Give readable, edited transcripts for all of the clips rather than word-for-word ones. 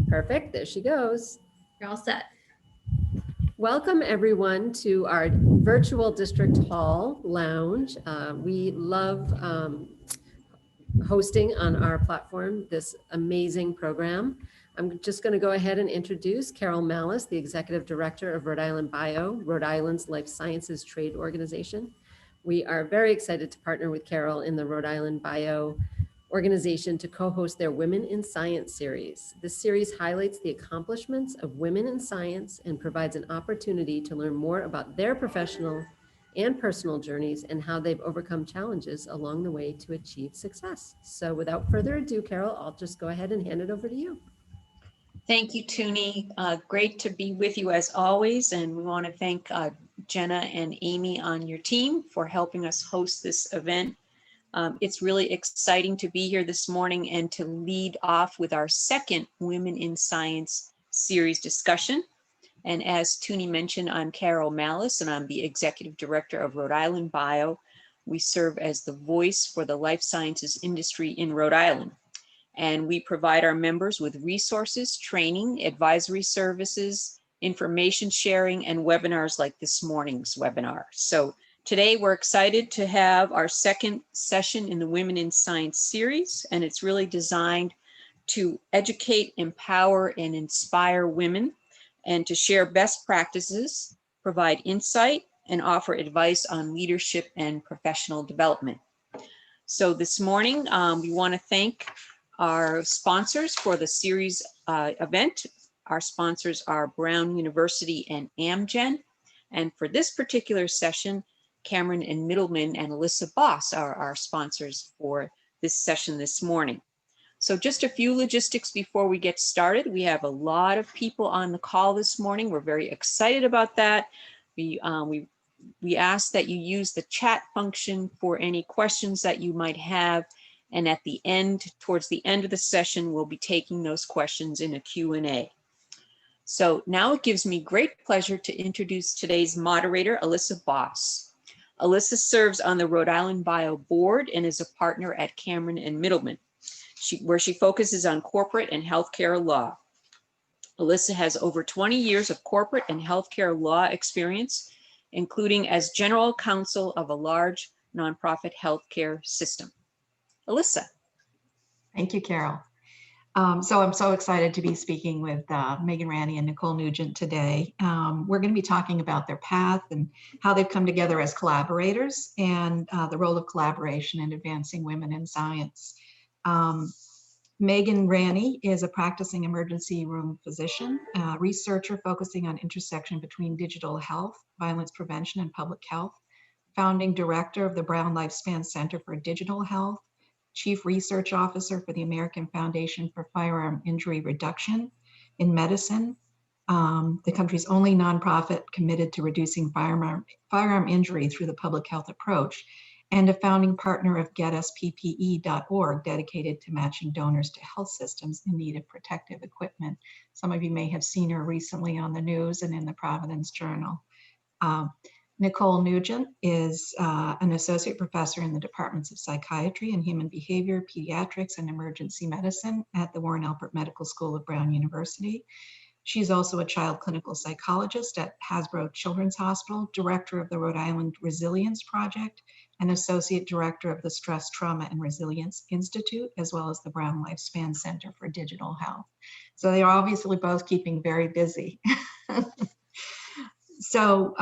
Perfect. There she goes. You're all set. Welcome everyone to our virtual district hall lounge. We love hosting on our platform this amazing program. I'm just going to go ahead and introduce Carol Malice, the Executive Director of Rhode Island Bio, Rhode Island's Life Sciences Trade Organization. We are very excited to partner with Carol in the Rhode Island Bio organization to co-host their Women in Science series. This series highlights the accomplishments of women in science and provides an opportunity to learn more about their professional and personal journeys and how they've overcome challenges along the way to achieve success. So without further ado, Carol, I'll just go ahead and hand it over to you. Thank you, Toonie. Great to be with you as always. And we want to thank Jenna and Amy on your team for helping us host this event. It's really exciting to be here this morning and to lead off with our second Women in Science series discussion. And as Toonie mentioned, I'm Carol Malice, and I'm the Executive Director of Rhode Island Bio. We serve as the voice for the life sciences industry in Rhode Island. And we provide our members with resources, training, advisory services, information sharing, and webinars like this morning's webinar. So today we're excited to have our second session in the Women in Science series, and it's really designed to educate, empower, and inspire women, and to share best practices, provide insight, and offer advice on leadership and professional development. So this morning, we want to thank our sponsors for the series event. Our sponsors are Brown University and Amgen. And for this particular session, Cameron and Mittleman and Alyssa Boss are our sponsors for this session this morning. So just a few logistics before we get started. We have a lot of people on the call this morning. We're very excited about that. We ask that you use the chat function for any questions that you might have. And at the end, towards the end of the session, we'll be taking those questions in a Q&A. So now it gives me great pleasure to introduce today's moderator, Alyssa Boss. Alyssa serves on the Rhode Island Bio board and is a partner at Cameron and Mittleman, where she focuses on corporate and healthcare law. Alyssa has over 20 years of corporate and healthcare law experience, including as general counsel of a large nonprofit healthcare system. Alyssa. Thank you, Carol. So I'm so excited to be speaking with Megan Ranney and Nicole Nugent today. We're going to be talking about their path and how they've come together as collaborators and the role of collaboration in advancing women in science. Megan Ranney is a practicing emergency room physician, researcher focusing on intersection between digital health, violence prevention, and public health, founding director of the Brown Lifespan Center for Digital Health, Chief Research Officer for the American Foundation for Firearm Injury Reduction in Medicine, the country's only nonprofit committed to reducing firearm injury through the public health approach, and a founding partner of GetUsPPE.org, dedicated to matching donors to health systems in need of protective equipment. Some of you may have seen her recently on the news and in the Providence Journal. Nicole Nugent is an associate professor in the departments of psychiatry and human behavior, pediatrics, and emergency medicine at the Warren Alpert Medical School of Brown University. She's also a child clinical psychologist at Hasbro Children's Hospital, director of the Rhode Island Resilience Project, and associate director of the Stress, Trauma, and Resilience Institute, as well as the Brown Lifespan Center for Digital Health. So they are obviously both keeping very busy. So,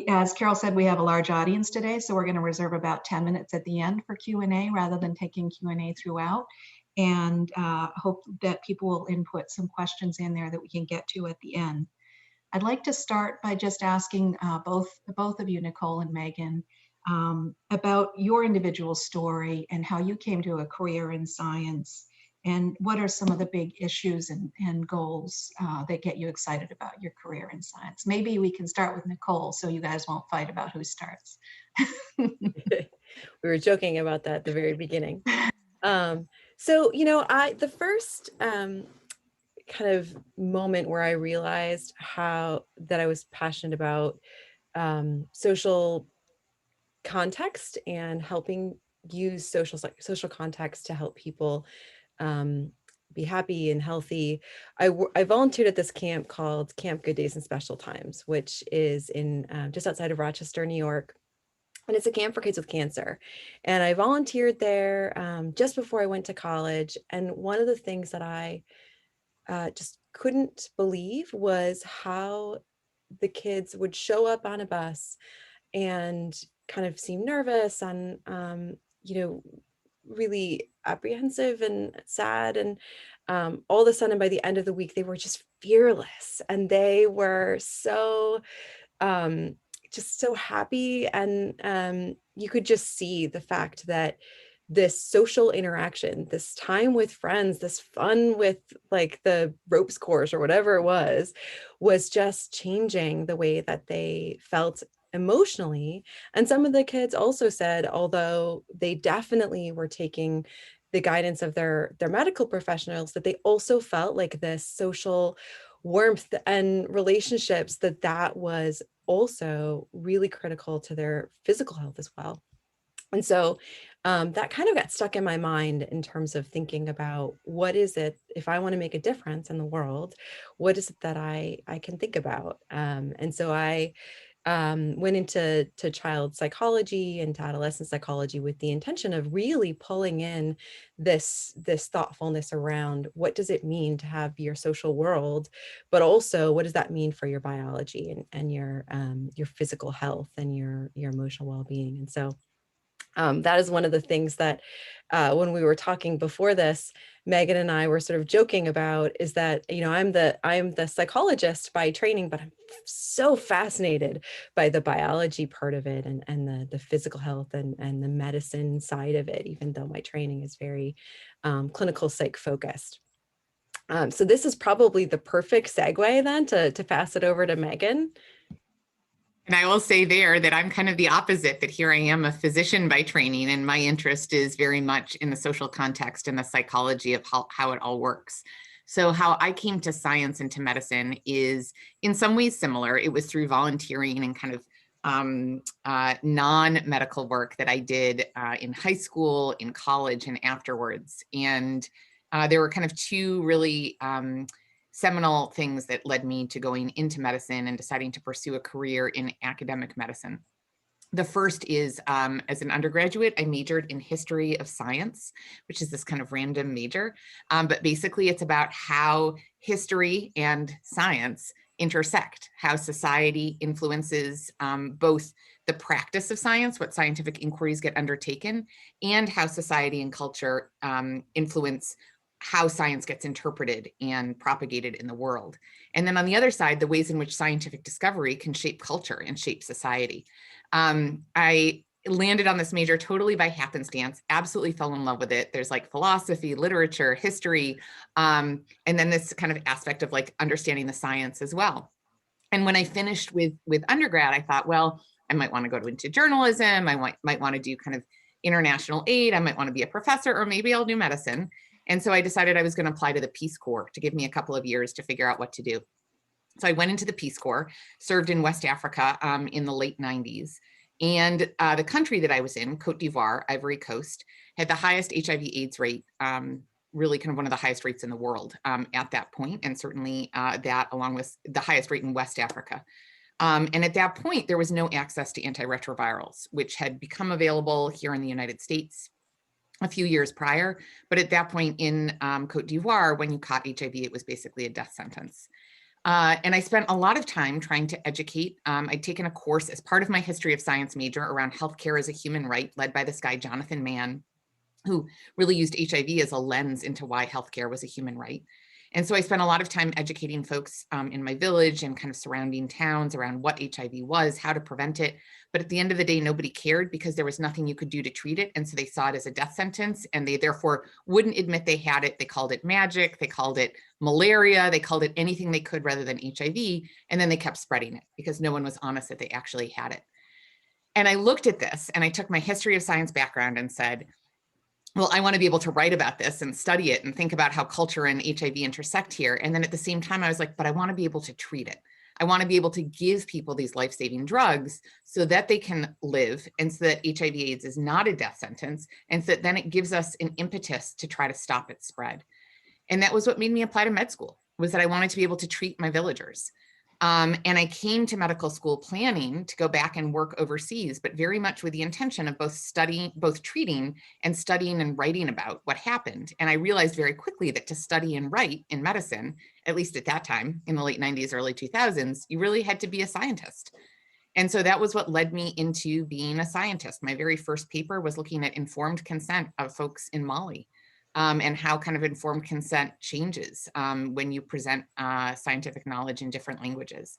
as Carol said, we have a large audience today, so we're going to reserve about 10 minutes at the end for Q&A rather than taking Q&A throughout, and hope that people will input some questions in there that we can get to at the end. I'd like to start by just asking both of you, Nicole and Megan, about your individual story and how you came to a career in science, and what are some of the big issues and goals that get you excited about your career in science? Maybe we can start with Nicole so you guys won't fight about who starts. We were joking about that at the very beginning. So, you know, the first kind of moment where I realized that I was passionate about social context and helping use social context to help people be happy and healthy, I volunteered at this camp called Camp Good Days and Special Times, which is in just outside of Rochester, New York. And it's a camp for kids with cancer. And I volunteered there just before I went to college. And one of the things that I just couldn't believe was how the kids would show up on a bus and kind of seem nervous and, really apprehensive and sad. And all of a sudden, by the end of the week, they were just fearless and they were so just so happy. And you could just see the fact that this social interaction, this time with friends, this fun with like the ropes course or whatever it was just changing the way that they felt emotionally. And some of the kids also said, although they definitely were taking the guidance of their medical professionals, that they also felt like this social warmth and relationships, that was also really critical to their physical health as well. And so that kind of got stuck in my mind in terms of thinking about what is it, if I want to make a difference in the world, what is it that I can think about? And so I went into child psychology and to adolescent psychology with the intention of really pulling in this thoughtfulness around what does it mean to have your social world, but also what does that mean for your biology and your physical health and your emotional well-being. And so that is one of the things that when we were talking before this, Megan and I were sort of joking about is that, I'm the psychologist by training, but I'm so fascinated by the biology part of it and the physical health and the medicine side of it, even though my training is very clinical psych focused. So this is probably the perfect segue then to pass it over to Megan. And I will say there that I'm kind of the opposite, that here I am a physician by training, and my interest is very much in the social context and the psychology of how it all works. So how I came to science and to medicine is in some ways similar. It was through volunteering and kind of non-medical work that I did in high school, in college, and afterwards. And there were kind of two really seminal things that led me to going into medicine and deciding to pursue a career in academic medicine. The first is, as an undergraduate, I majored in history of science, which is this kind of random major. But basically it's about how history and science intersect, how society influences both the practice of science, what scientific inquiries get undertaken, and how society and culture influence how science gets interpreted and propagated in the world. And then on the other side, the ways in which scientific discovery can shape culture and shape society. I landed on this major totally by happenstance, absolutely fell in love with it. There's like philosophy, literature, history, and then this kind of aspect of like understanding the science as well. And when I finished with undergrad, I thought, well, I might want to go into journalism. I might want to do kind of international aid. I might want to be a professor, or maybe I'll do medicine. And so I decided I was going to apply to the Peace Corps to give me a couple of years to figure out what to do. So I went into the Peace Corps, served in West Africa in the late 90s. And the country that I was in, Cote d'Ivoire, Ivory Coast, had the highest HIV/AIDS rate, really kind of one of the highest rates in the world at that point, and certainly that along with the highest rate in West Africa. And at that point, there was no access to antiretrovirals, which had become available here in the United States a few years prior. But at that point in Cote d'Ivoire, when you caught HIV, it was basically a death sentence. And I spent a lot of time trying to educate. I'd taken a course as part of my history of science major around healthcare as a human right, led by this guy, Jonathan Mann, who really used HIV as a lens into why healthcare was a human right. And so I spent a lot of time educating folks in my village and kind of surrounding towns around what HIV was, how to prevent it. But at the end of the day, nobody cared because there was nothing you could do to treat it. And so they saw it as a death sentence, and they therefore wouldn't admit they had it. They called it magic. They called it malaria. They called it anything they could rather than HIV. And then they kept spreading it because no one was honest that they actually had it. And I looked at this and I took my history of science background and said, well, I want to be able to write about this and study it and think about how culture and HIV intersect here. And then at the same time, I was like, but I want to be able to treat it. I want to be able to give people these life-saving drugs so that they can live, and so that HIV/AIDS is not a death sentence, and so that then it gives us an impetus to try to stop its spread. And that was what made me apply to med school, was that I wanted to be able to treat my villagers. And I came to medical school planning to go back and work overseas, but very much with the intention of both treating and studying and writing about what happened. And I realized very quickly that to study and write in medicine, at least at that time in the late 90s, early 2000s, you really had to be a scientist. And so that was what led me into being a scientist. My very first paper was looking at informed consent of folks in Mali. And how kind of informed consent changes when you present scientific knowledge in different languages.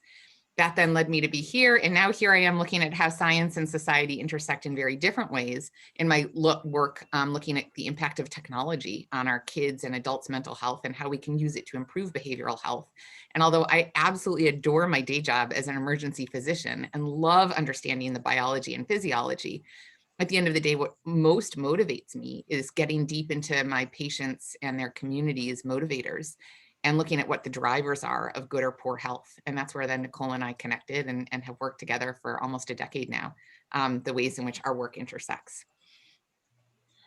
That then led me to be here. And now here I am looking at how science and society intersect in very different ways in my work, looking at the impact of technology on our kids and adults' mental health and how we can use it to improve behavioral health. And although I absolutely adore my day job as an emergency physician and love understanding the biology and physiology, at the end of the day, what most motivates me is getting deep into my patients and their communities' motivators and looking at what the drivers are of good or poor health. And that's where then Nicole and I connected and have worked together for almost a decade now, the ways in which our work intersects.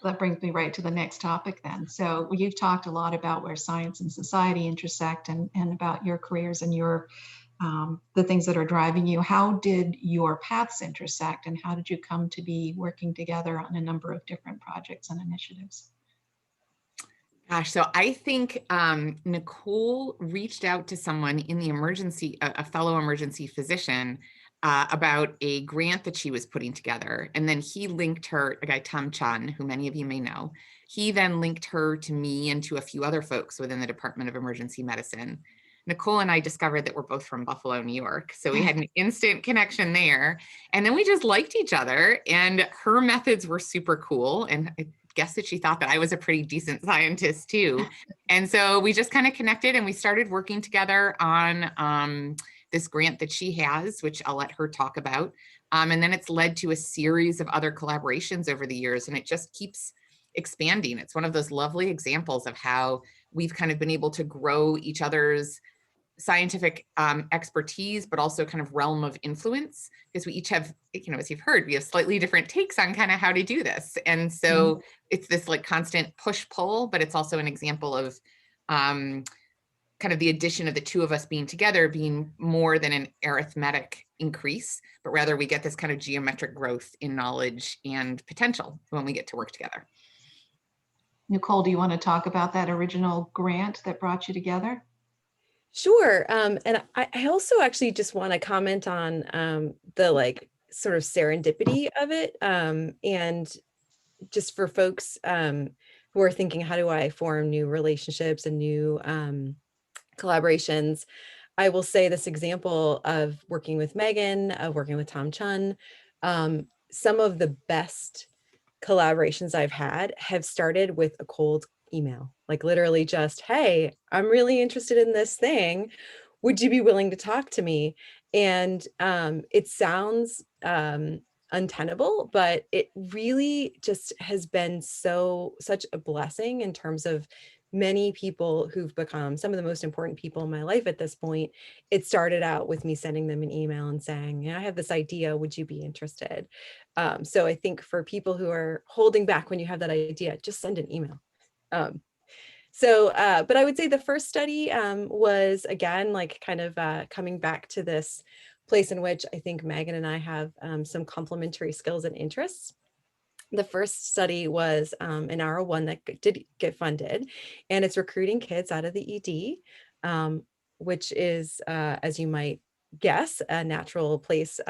That brings me right to the next topic then. So you've talked a lot about where science and society intersect and about your careers and your the things that are driving you. How did your paths intersect and how did you come to be working together on a number of different projects and initiatives? Gosh, so I think Nicole reached out to someone in the emergency, a fellow emergency physician, about a grant that she was putting together. And then he linked her, a guy, Tom Chun, who many of you may know. He then linked her to me and to a few other folks within the Department of Emergency Medicine. Nicole and I discovered that we're both from Buffalo, New York. So we had an instant connection there. And then we just liked each other. And her methods were super cool. And I guess that she thought that I was a pretty decent scientist too. And so we just kind of connected and we started working together on this grant that she has, which I'll let her talk about. And then it's led to a series of other collaborations over the years, and it just keeps expanding. It's one of those lovely examples of how we've kind of been able to grow each other's scientific expertise, but also kind of realm of influence, because we each have, as you've heard, we have slightly different takes on kind of how to do this. And so it's this like constant push pull, but it's also an example of kind of the addition of the two of us being together being more than an arithmetic increase, but rather we get this kind of geometric growth in knowledge and potential when we get to work together. Nicole, do you want to talk about that original grant that brought you together? Sure. And I also actually just want to comment on the like sort of serendipity of it. And just for folks who are thinking, how do I form new relationships and new collaborations? I will say this example of working with Megan, of working with Tom Chun, some of the best collaborations I've had have started with a cold email, like literally just, hey, I'm really interested in this thing. Would you be willing to talk to me? And it sounds untenable, but it really just has been such a blessing in terms of many people who've become some of the most important people in my life at this point. It started out with me sending them an email and saying, I have this idea, would you be interested? So I think for people who are holding back when you have that idea, just send an email. But I would say the first study was, again, like kind of coming back to this place in which I think Megan and I have some complementary skills and interests. The first study was an R01 that did get funded, and it's recruiting kids out of the ED, which is, as you might guess, a natural place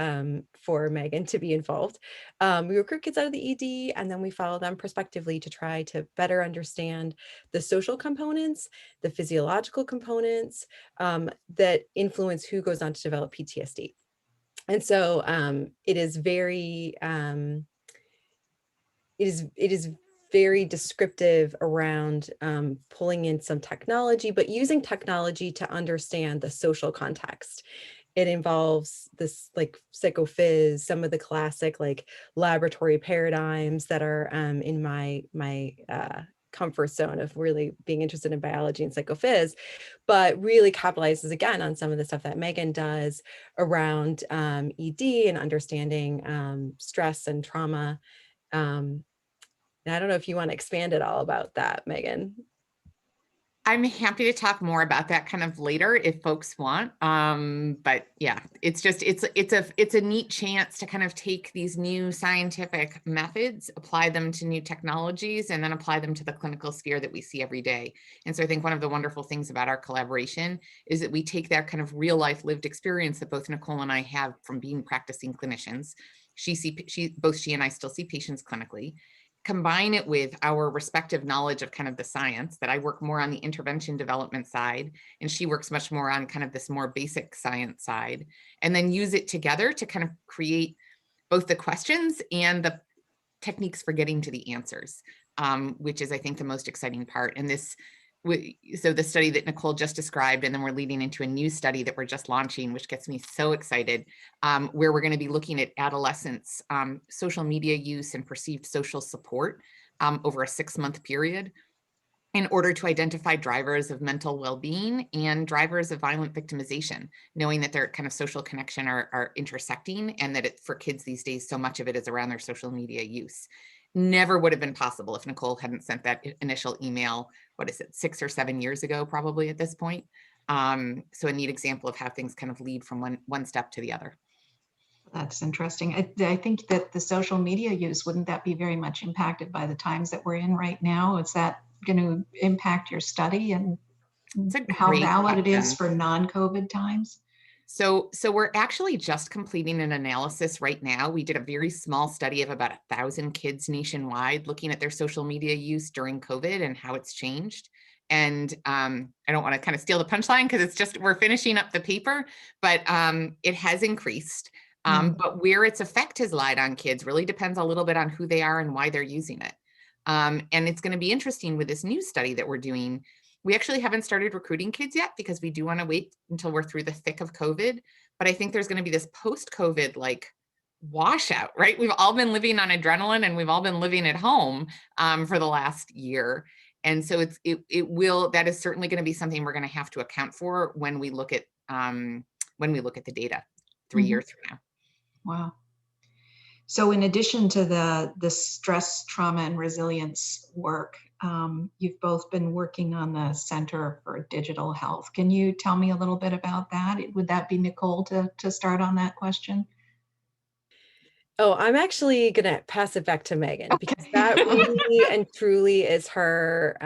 for Megan to be involved. We recruit kids out of the ED, and then we follow them prospectively to try to better understand the social components, the physiological components that influence who goes on to develop PTSD. And so it is very very descriptive around pulling in some technology, but using technology to understand the social context. It involves this like psychophys, some of the classic like laboratory paradigms that are in my comfort zone of really being interested in biology and psychophys, but really capitalizes again on some of the stuff that Megan does around ED and understanding stress and trauma. I don't know if you want to expand at all about that, Megan. I'm happy to talk more about that kind of later if folks want. But yeah, it's just, it's a neat chance to kind of take these new scientific methods, apply them to new technologies, and then apply them to the clinical sphere that we see every day. And so I think one of the wonderful things about our collaboration is that we take that kind of real life lived experience that both Nicole and I have from being practicing clinicians. Both she and I still see patients clinically, combine it with our respective knowledge of kind of the science, that I work more on the intervention development side, and she works much more on kind of this more basic science side, and then use it together to kind of create both the questions and the techniques for getting to the answers, which is, I think, the most exciting part. And so the study that Nicole just described, and then we're leading into a new study that we're just launching, which gets me so excited, where we're going to be looking at adolescents' social media use and perceived social support over a 6-month period in order to identify drivers of mental well-being and drivers of violent victimization, knowing that their kind of social connection are intersecting, and that for kids these days, so much of it is around their social media use. Never would have been possible if Nicole hadn't sent that initial email, what is it, 6 or 7 years ago, probably at this point. So a neat example of how things kind of lead from one step to the other. That's interesting. I think that the social media use, wouldn't that be very much impacted by the times that we're in right now? Is that going to impact your study, and how valid it is for non-COVID times? So we're actually just completing an analysis right now. We did a very small study of about 1,000 kids nationwide looking at their social media use during COVID and how it's changed. And I don't want to kind of steal the punchline because it's just, we're finishing up the paper, but it has increased. But where its effect has lied on kids really depends a little bit on who they are and why they're using it. And it's going to be interesting with this new study that we're doing. We actually haven't started recruiting kids yet because we do want to wait until we're through the thick of COVID. But I think there's going to be this post-COVID like washout, right? We've all been living on adrenaline and we've all been living at home for the last year. And so that is certainly going to be something we're going to have to account for when we look at the data 3 years from now. Wow. So in addition to the stress, trauma, and resilience work, you've both been working on the Center for Digital Health. Can you tell me a little bit about that? Would that be Nicole to start on that question? Oh, I'm actually going to pass it back to Megan, because that really and truly is her,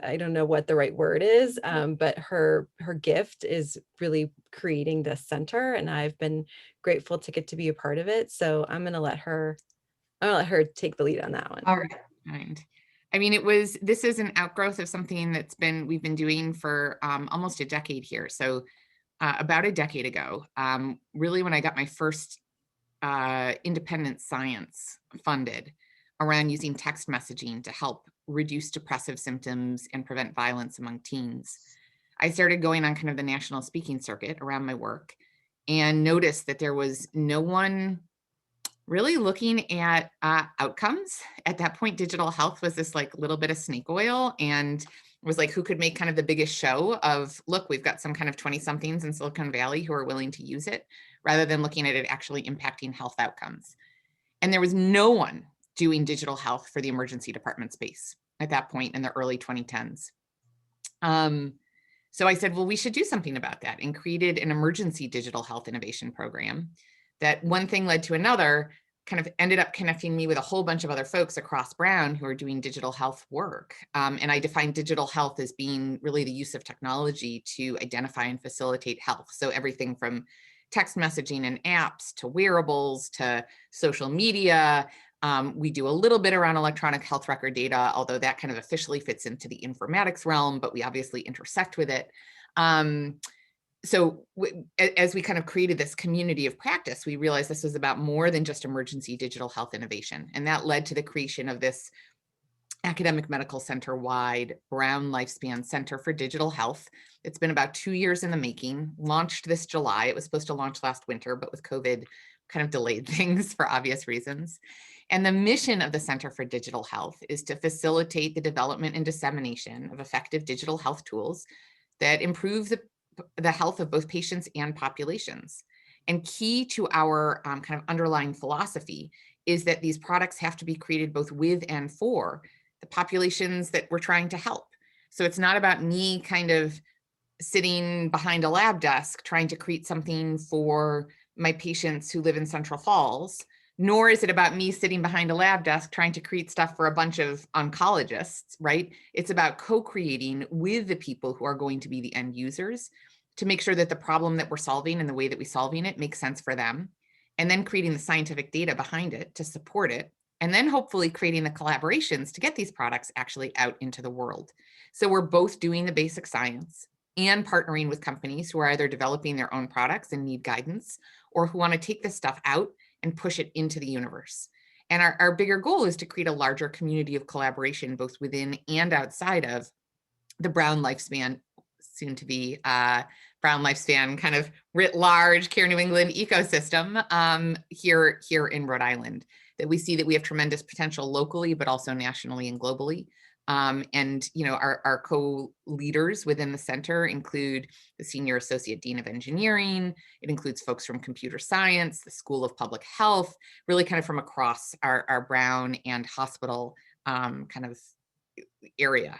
I don't know what the right word is, but her gift is really creating this center, and I've been grateful to get to be a part of it. So I'm gonna let her take the lead on that one. All right. Right. I mean, this is an outgrowth of something we've been doing for almost a decade here. So about a decade ago, really when I got my first independent science funded around using text messaging to help reduce depressive symptoms and prevent violence among teens, I started going on kind of the national speaking circuit around my work and noticed that there was no one really looking at outcomes. At that point, digital health was this like little bit of snake oil, and was like, who could make kind of the biggest show of, look, we've got some kind of 20-somethings in Silicon Valley who are willing to use it, rather than looking at it actually impacting health outcomes. And there was no one doing digital health for the emergency department space at that point in the early 2010s. So I said, well, we should do something about that, and created an emergency digital health innovation program. That one thing led to another, kind of ended up connecting me with a whole bunch of other folks across Brown who are doing digital health work. And I define digital health as being really the use of technology to identify and facilitate health. So everything from text messaging and apps to wearables to social media. We do a little bit around electronic health record data, although that kind of officially fits into the informatics realm, but we obviously intersect with it. So as we kind of created this community of practice, we realized this was about more than just emergency digital health innovation. And that led to the creation of this academic medical center-wide Brown Lifespan Center for Digital Health. It's been about 2 years in the making, launched this July. It was supposed to launch last winter, but with COVID kind of delayed things for obvious reasons. And the mission of the Center for Digital Health is to facilitate the development and dissemination of effective digital health tools that improve the health of both patients and populations. And key to our kind of underlying philosophy is that these products have to be created both with and for the the populations that we're trying to help. So it's not about me kind of sitting behind a lab desk trying to create something for my patients who live in Central Falls, nor is it about me sitting behind a lab desk trying to create stuff for a bunch of oncologists, right? It's about co-creating with the people who are going to be the end users to make sure that the problem that we're solving and the way that we're solving it makes sense for them, and then creating the scientific data behind it to support it, and then hopefully creating the collaborations to get these products actually out into the world. So we're both doing the basic science and partnering with companies who are either developing their own products and need guidance, or who want to take this stuff out and push it into the universe. And our bigger goal is to create a larger community of collaboration, both within and outside of the Brown Lifespan, soon to be Brown Lifespan kind of writ large, Care New England ecosystem here in Rhode Island, that we see that we have tremendous potential locally, but also nationally and globally. And our co-leaders within the center include the Senior Associate Dean of Engineering. It includes folks from computer science, the School of Public Health, really kind of from across our Brown and hospital kind of area,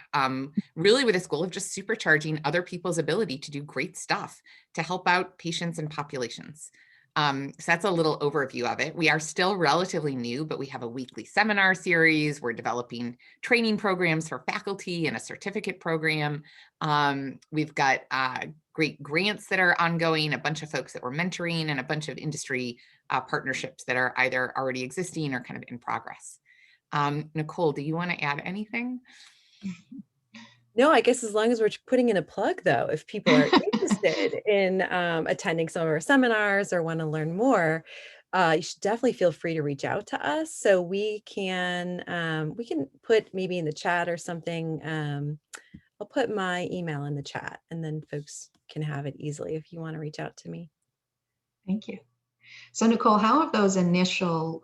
really with this goal of just supercharging other people's ability to do great stuff to help out patients and populations. So that's a little overview of it. We are still relatively new, but we have a weekly seminar series. We're developing training programs for faculty and a certificate program. We've got great grants that are ongoing, a bunch of folks that we're mentoring, and a bunch of industry partnerships that are either already existing or kind of in progress. Nicole, do you want to add anything? No, I guess as long as we're putting in a plug, though, if people are interested in attending some of our seminars or want to learn more, you should definitely feel free to reach out to us. So we can put maybe in the chat or something. I'll put my email in the chat, and then folks can have it easily if you want to reach out to me. Thank you. So Nicole, how have those initial,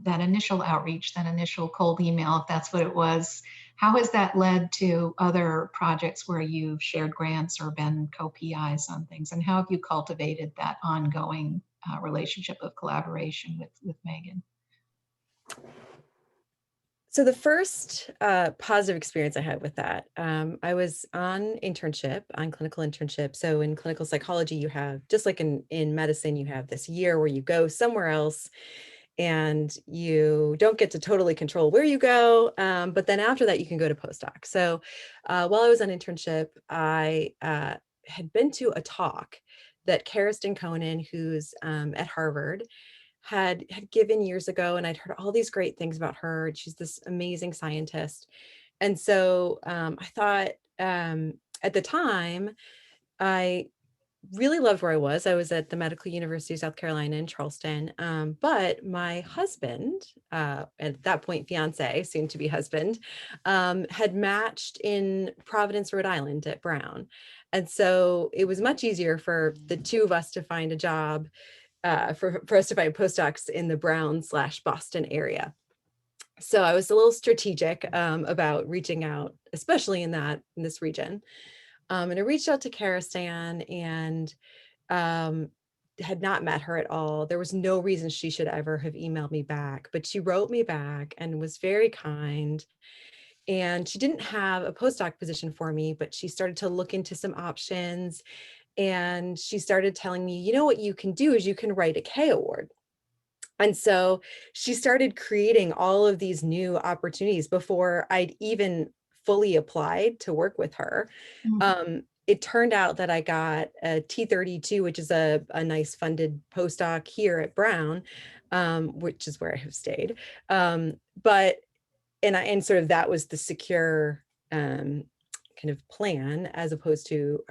that initial outreach, that initial cold email, if that's what it was, how has that led to other projects where you've shared grants or been co-PIs on things? And how have you cultivated that ongoing relationship of collaboration with Megan? So the first positive experience I had with that, I was on clinical internship. So in clinical psychology, you have, just like in medicine, you have this year where you go somewhere else and you don't get to totally control where you go. But then after that, you can go to postdoc. So while I was on internship, I had been to a talk that Kirsten Conan, who's at Harvard, had given years ago, and I'd heard all these great things about her. She's this amazing scientist. And so I thought at the time, I really loved where I was. I was at the Medical University of South Carolina in Charleston. But my husband, at that point, fiance, soon to be husband, had matched in Providence, Rhode Island at Brown. And so it was much easier for the two of us to find a job, for us to find postdocs in the Brown/Boston area. So I was a little strategic about reaching out, especially in this region. And I reached out to Kirsten and had not met her at all. There was no reason she should ever have emailed me back, but she wrote me back and was very kind. And she didn't have a postdoc position for me, but she started to look into some options. And she started telling me, you know, what you can do is you can write a K award. And so she started creating all of these new opportunities before I'd even fully applied to work with her. Mm-hmm. It turned out that I got a T32, which is a nice funded postdoc here at Brown, which is where I have stayed. But sort of that was the secure kind of plan, as opposed to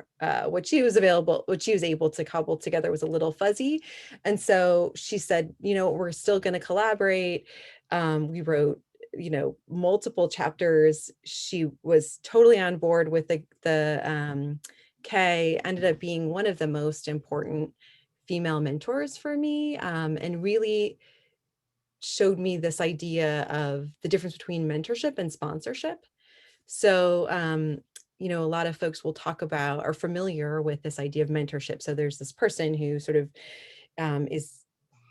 what she was able to cobble together was a little fuzzy. And so she said, you know, we're still going to collaborate. We wrote, you know, multiple chapters. She was totally on board with the K, ended up being one of the most important female mentors for me, and really showed me this idea of the difference between mentorship and sponsorship. So, you know, a lot of folks will talk about, are familiar with this idea of mentorship. So there's this person who sort of is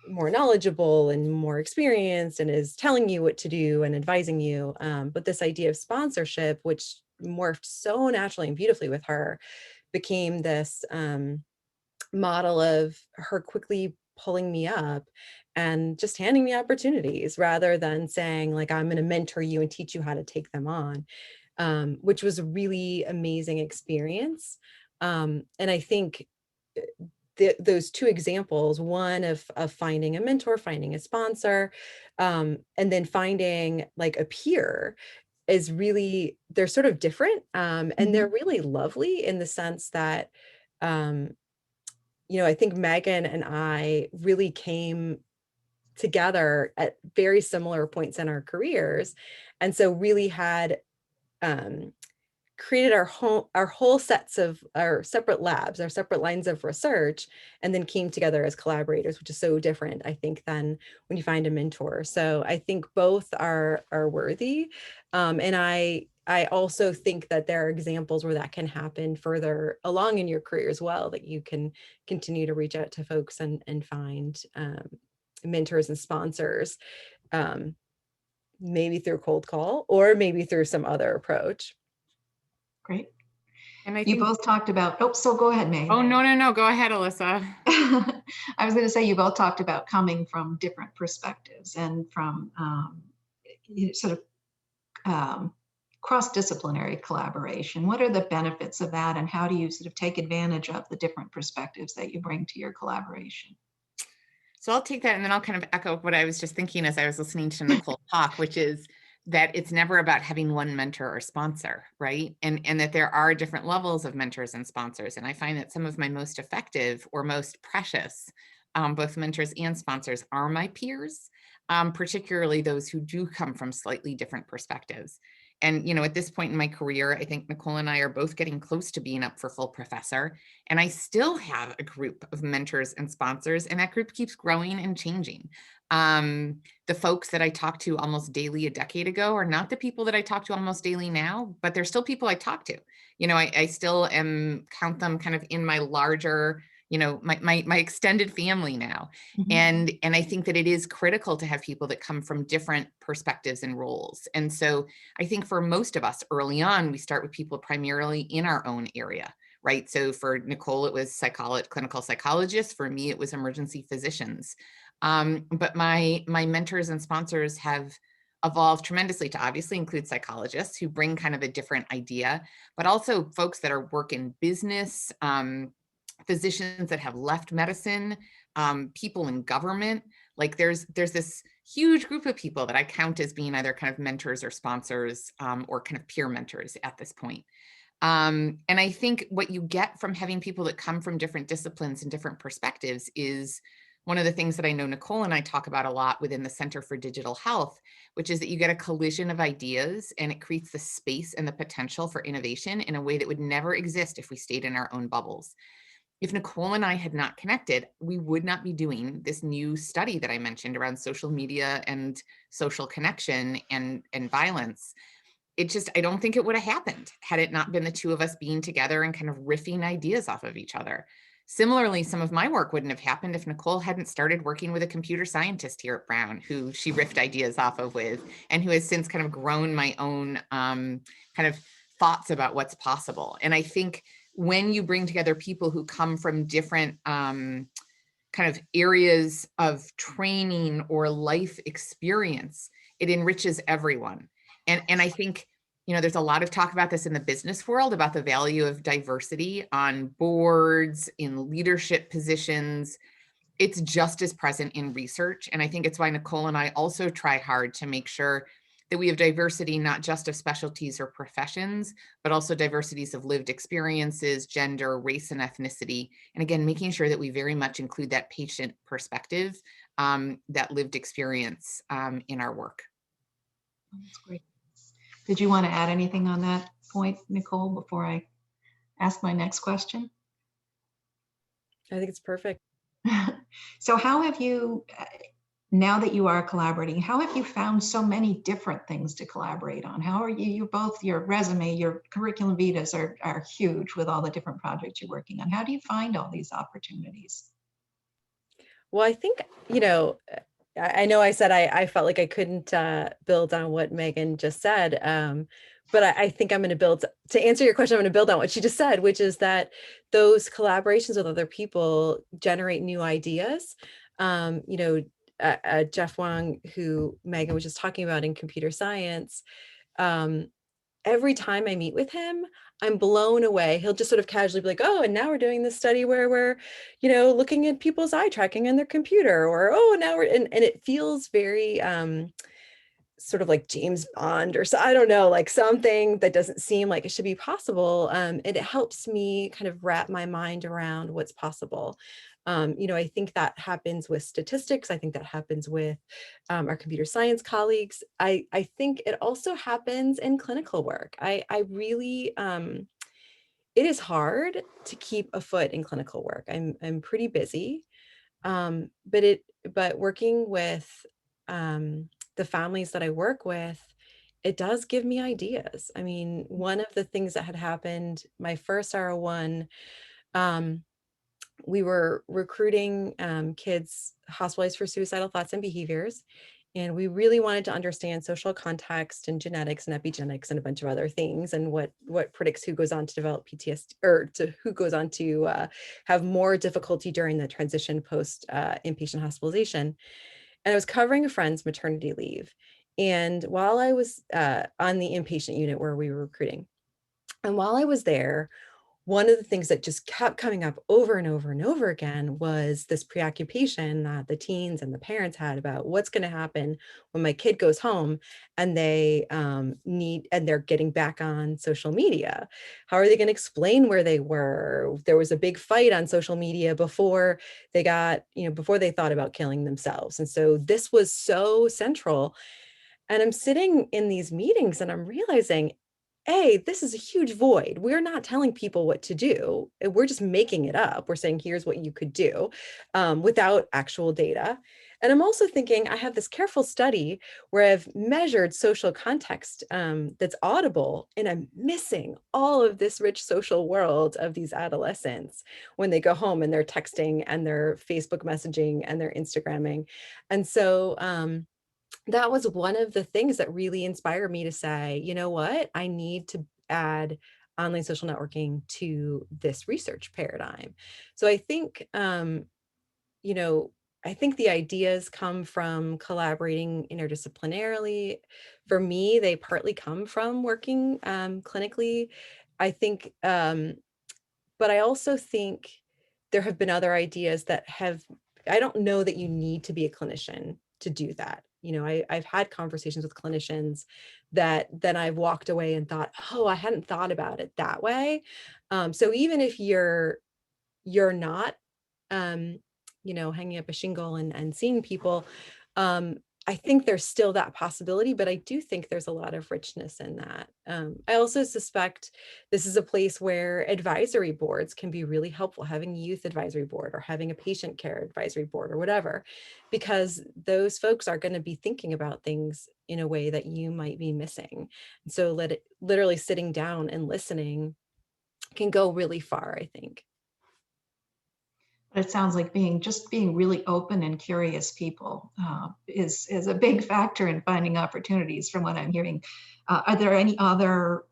more knowledgeable and more experienced and is telling you what to do and advising you. But this idea of sponsorship, which morphed so naturally and beautifully with her, became this model of her quickly pulling me up and just handing me opportunities rather than saying like, I'm going to mentor you and teach you how to take them on, which was a really amazing experience. And I think those two examples, one of finding a mentor, finding a sponsor, and then finding like a peer, is really, they're sort of different. And they're really lovely in the sense that, I think Megan and I really came together at very similar points in our careers. And so really had created our whole sets of our separate labs, our separate lines of research, and then came together as collaborators, which is so different, I think, than when you find a mentor. So I think both are worthy. And I also think that there are examples where that can happen further along in your career as well, that you can continue to reach out to folks and find mentors and sponsors, maybe through cold call or maybe through some other approach. Great. And I You think, both talked about, oh, so go ahead, Megan. oh, no, go ahead, Alyssa. I was going to say, you both talked about coming from different perspectives and from sort of cross-disciplinary collaboration. What are the benefits of that, and how do you sort of take advantage of the different perspectives that you bring to your collaboration? So I'll take that, and then I'll kind of echo what I was just thinking as I was listening to Nicole talk, which is that it's never about having one mentor or sponsor, right? And that there are different levels of mentors and sponsors. And I find that some of my most effective or most precious, both mentors and sponsors, are my peers, particularly those who do come from slightly different perspectives. And, at this point in my career, I think Nicole and I are both getting close to being up for full professor. And I still have a group of mentors and sponsors, and that group keeps growing and changing. The folks that I talked to almost daily a decade ago are not the people that I talk to almost daily now, but they're still people I talk to. I still count them kind of in my larger, my extended family now. And I think that it is critical to have people that come from different perspectives and roles. And so I think for most of us early on, we start with people primarily in our own area, right? So for Nicole, it was clinical psychologists. For me, it was emergency physicians. But my mentors and sponsors have evolved tremendously to obviously include psychologists who bring kind of a different idea, but also folks that work in business, physicians that have left medicine, people in government. Like there's this huge group of people that I count as being either kind of mentors or sponsors, or kind of peer mentors at this point. And I think what you get from having people that come from different disciplines and different perspectives is one of the things that I know Nicole and I talk about a lot within the Center for Digital Health, which is that you get a collision of ideas, and it creates the space and the potential for innovation in a way that would never exist if we stayed in our own bubbles. If Nicole and I had not connected, we would not be doing this new study that I mentioned around social media and social connection and violence. I don't think it would have happened had it not been the two of us being together and kind of riffing ideas off of each other. Similarly, some of my work wouldn't have happened if Nicole hadn't started working with a computer scientist here at Brown, who she riffed ideas off of with, and who has since kind of grown my own kind of thoughts about what's possible. And I think when you bring together people who come from different kind of areas of training or life experience, it enriches everyone. And I think, there's a lot of talk about this in the business world about the value of diversity on boards, in leadership positions. It's just as present in research. And I think it's why Nicole and I also try hard to make sure that we have diversity, not just of specialties or professions, but also diversities of lived experiences, gender, race, and ethnicity. And again, making sure that we very much include that patient perspective, that lived experience in our work. That's great. Did you want to add anything on that point, Nicole, before I ask my next question? I think it's perfect. So how have you, now that you are collaborating, how have you found so many different things to collaborate on? How are you both, your resume, your curriculum vitas are huge with all the different projects you're working on. How do you find all these opportunities? Well, I think, I know I said I felt like I couldn't build on what Megan just said, but I think I'm going to build, to answer your question, I'm going to build on what she just said, which is that those collaborations with other people generate new ideas. Jeff Wang, who Megan was just talking about in computer science, every time I meet with him, I'm blown away. He'll just sort of casually be like, oh, and now we're doing this study where we're, looking at people's eye tracking on their computer, or, oh, now we're, and it feels very sort of like James Bond, or so, I don't know, like something that doesn't seem like it should be possible. And it helps me kind of wrap my mind around what's possible. I think that happens with statistics. I think that happens with our computer science colleagues. I think it also happens in clinical work. I really, it is hard to keep a foot in clinical work. I'm pretty busy, but working with the families that I work with, it does give me ideas. I mean, one of the things that had happened, my first R01, we were recruiting kids hospitalized for suicidal thoughts and behaviors. And we really wanted to understand social context and genetics and epigenetics and a bunch of other things, and what predicts who goes on to develop PTSD, or who goes on to have more difficulty during the transition post inpatient hospitalization. And I was covering a friend's maternity leave. And while I was on the inpatient unit where we were recruiting, and while I was there, one of the things that just kept coming up over and over and over again was this preoccupation that the teens and the parents had about what's going to happen when my kid goes home and they're getting back on social media. How are they going to explain where they were? There was a big fight on social media before they thought about killing themselves. And so this was so central. And I'm sitting in these meetings and I'm realizing, hey, this is a huge void. We're not telling people what to do. We're just making it up. We're saying, here's what you could do without actual data. And I'm also thinking, I have this careful study where I've measured social context that's audible, and I'm missing all of this rich social world of these adolescents when they go home and they're texting and they're Facebook messaging and they're Instagramming. And so, that was one of the things that really inspired me to say, you know what, I need to add online social networking to this research paradigm. So I think, I think the ideas come from collaborating interdisciplinarily. For me, they partly come from working clinically. I think, but I also think there have been other ideas I don't know that you need to be a clinician to do that. I've had conversations with clinicians that then I've walked away and thought, oh, I hadn't thought about it that way. So even if you're not, hanging up a shingle and seeing people, I think there's still that possibility, but I do think there's a lot of richness in that. I also suspect this is a place where advisory boards can be really helpful, having a youth advisory board or having a patient care advisory board or whatever, because those folks are going to be thinking about things in a way that you might be missing. And so literally sitting down and listening can go really far, I think. But it sounds like being really open and curious people is a big factor in finding opportunities, from what I'm hearing. Is there any other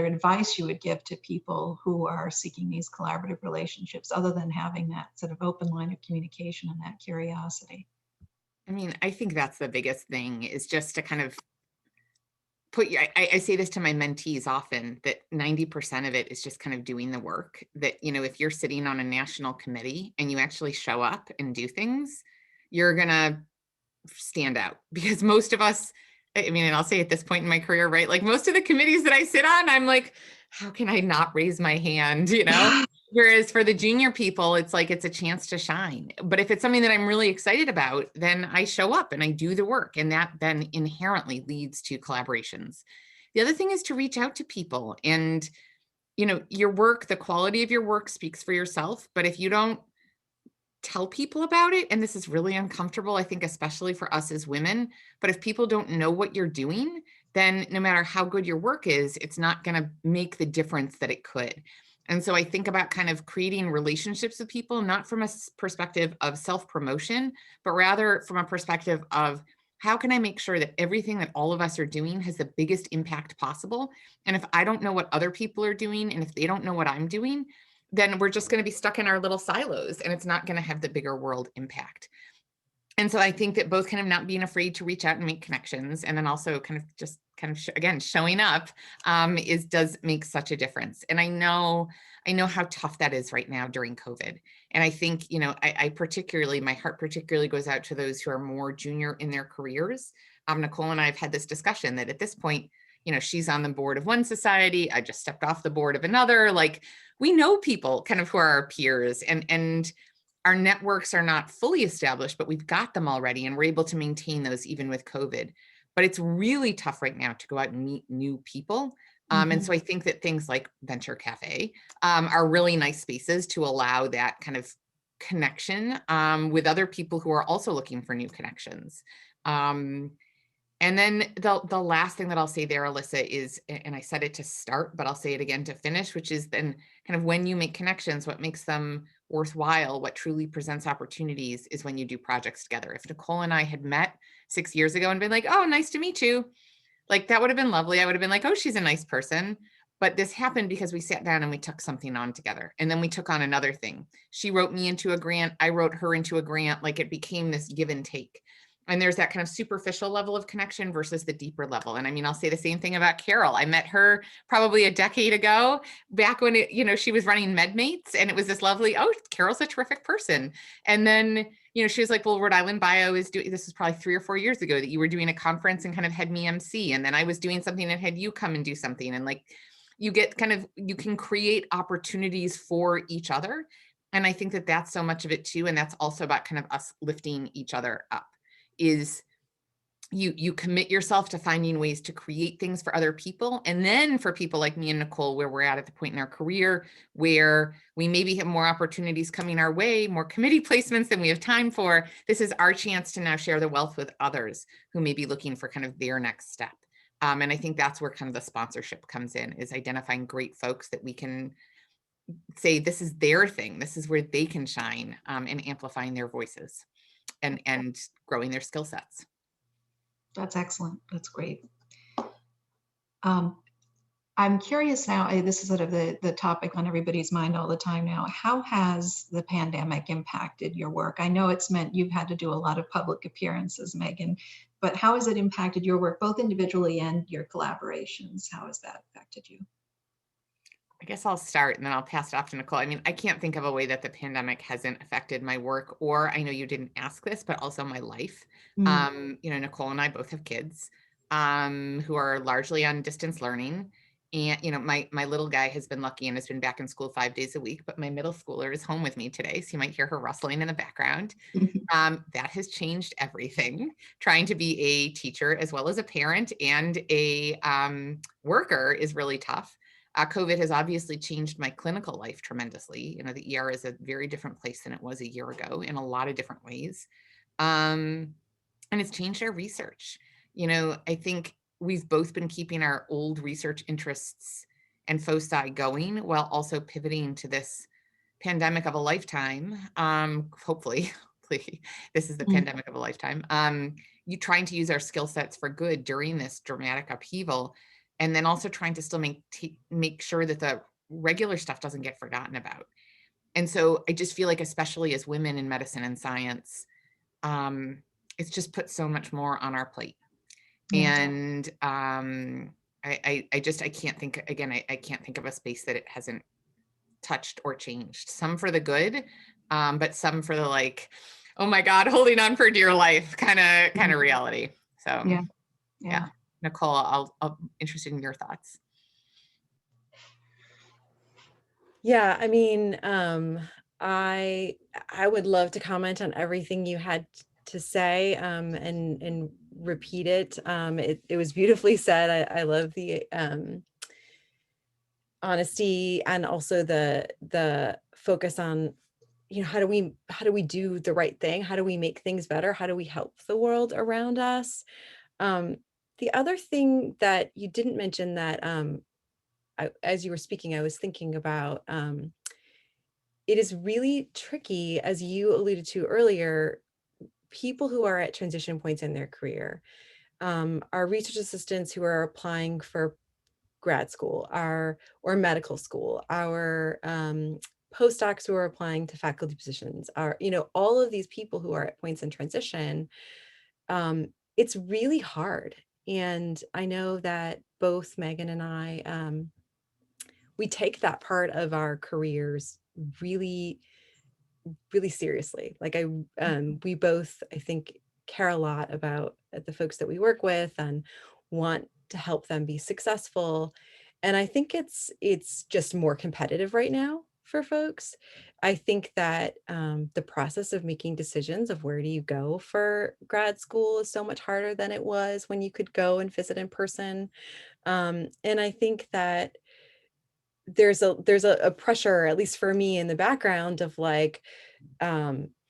advice you would give to people who are seeking these collaborative relationships, other than having that sort of open line of communication and that curiosity? I mean, I think that's the biggest thing, is just to kind of I say this to my mentees often, that 90% of it is just kind of doing the work. That, if you're sitting on a national committee and you actually show up and do things, you're going to stand out. Because most of us, I mean, and I'll say at this point in my career, right? Like most of the committees that I sit on, I'm like, how can I not raise my hand, Whereas for the junior people, it's like, it's a chance to shine. But if it's something that I'm really excited about, then I show up and I do the work, and that then inherently leads to collaborations. The other thing is to reach out to people, and, your work, the quality of your work speaks for yourself. But if you don't tell people about it, and this is really uncomfortable, I think, especially for us as women, but if people don't know what you're doing, then no matter how good your work is, it's not going to make the difference that it could. And so I think about kind of creating relationships with people, not from a perspective of self-promotion, but rather from a perspective of how can I make sure that everything that all of us are doing has the biggest impact possible? And if I don't know what other people are doing, and if they don't know what I'm doing, then we're just going to be stuck in our little silos, and it's not going to have the bigger world impact. And so I think that both kind of not being afraid to reach out and make connections, and then also kind of just kind of again showing up does make such a difference. And I know how tough that is right now during COVID. And I think, you know, I particularly, my heart particularly goes out to those who are more junior in their careers. Nicole and I have had this discussion that at this point, you know, she's on the board of one society, I just stepped off the board of another. Like, we know people kind of who are our peers, and our networks are not fully established, but we've got them already, and we're able to maintain those even with COVID. But it's really tough right now to go out and meet new people. And so I think that things like Venture Cafe are really nice spaces to allow that kind of connection with other people who are also looking for new connections. And then the last thing that I'll say there, Alyssa, is, and I said it to start, but I'll say it again to finish, which is then kind of when you make connections, what makes them worthwhile, what truly presents opportunities is when you do projects together. If Nicole and I had met 6 years ago and been like, oh, nice to meet you, like that would have been lovely. I would have been like, oh, she's a nice person. But this happened because we sat down and we took something on together. And then we took on another thing. She wrote me into a grant. I wrote her into a grant. Like, it became this give and take. And there's that kind of superficial level of connection versus the deeper level. And I mean, I'll say the same thing about Carol. I met her probably a decade ago, back when it, you know, she was running MedMates, and it was this lovely, oh, Carol's a terrific person. And then, you know, she was like, well, Rhode Island Bio is doing, this was probably 3 or 4 years ago that you were doing a conference and kind of had me MC. And then I was doing something and had you come and do something. And like, you get kind of, you can create opportunities for each other. And I think that that's so much of it too. And that's also about kind of us lifting each other up. Is you commit yourself to finding ways to create things for other people. And then for people like me and Nicole, where we're at the point in our career where we maybe have more opportunities coming our way, more committee placements than we have time for, this is our chance to now share the wealth with others who may be looking for kind of their next step. And I think that's where kind of the sponsorship comes in, is identifying great folks that we can say, this is their thing, this is where they can shine, and amplifying their voices and growing their skill sets. That's excellent. That's great. I'm curious now, this is sort of the topic on everybody's mind all the time now. How has the pandemic impacted your work? I know it's meant you've had to do a lot of public appearances, Megan, but how has it impacted your work, both individually and your collaborations? How has that affected you? I guess I'll start and then I'll pass it off to Nicole. I mean, I can't think of a way that the pandemic hasn't affected my work, or I know you didn't ask this, but also my life. You know, Nicole and I both have kids who are largely on distance learning. And, you know, my little guy has been lucky and has been back in school 5 days a week, but my middle schooler is home with me today. So you might hear her rustling in the background. That has changed everything. Trying to be a teacher as well as a parent and a worker is really tough. COVID has obviously changed my clinical life tremendously. You know, the ER is a very different place than it was a year ago in a lot of different ways. And it's changed our research. You know, I think we've both been keeping our old research interests and foci going while also pivoting to this pandemic of a lifetime. Hopefully, this is the pandemic of a lifetime. You trying to use our skill sets for good during this dramatic upheaval. And then also trying to still make sure that the regular stuff doesn't get forgotten about. And so I just feel like, especially as women in medicine and science, it's just put so much more on our plate. And I can't think, again, I can't think of a space that it hasn't touched or changed. Some for the good, but some for the like, oh my God, holding on for dear life kind of reality. So yeah. Nicole, I'll interested in your thoughts. Yeah, I mean, I would love to comment on everything you had to say, and repeat it. It was beautifully said. I love the honesty, and also the focus on, you know, how do we do the right thing? How do we make things better? How do we help the world around us? The other thing that you didn't mention that as you were speaking, I was thinking about, it is really tricky, as you alluded to earlier, people who are at transition points in their career, our research assistants who are applying for grad school, or medical school, our postdocs who are applying to faculty positions, are, all of these people who are at points in transition. It's really hard. And I know that both Megan and I, we take that part of our careers really, really seriously. Like we both, I think, care a lot about the folks that we work with and want to help them be successful. And I think it's just more competitive right now for folks. I think that the process of making decisions of where do you go for grad school is so much harder than it was when you could go and visit in person. And I think that there's a pressure, at least for me, in the background of like,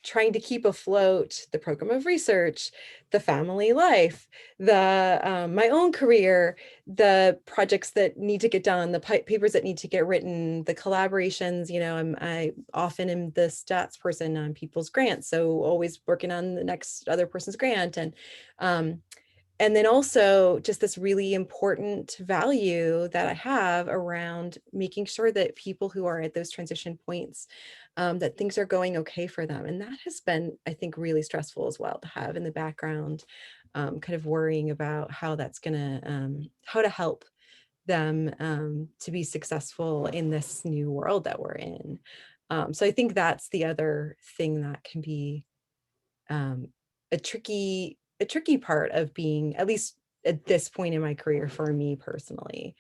trying to keep afloat the program of research, the family life, the my own career, the projects that need to get done, the papers that need to get written, the collaborations. I often am the stats person on people's grants, so always working on the next other person's grant, and then also just this really important value that I have around making sure that people who are at those transition points, that things are going okay for them. And that has been, I think, really stressful as well to have in the background, kind of worrying about how that's how to help them to be successful in this new world that we're in. So I think that's the other thing that can be a tricky part of being, at least at this point in my career, for me personally.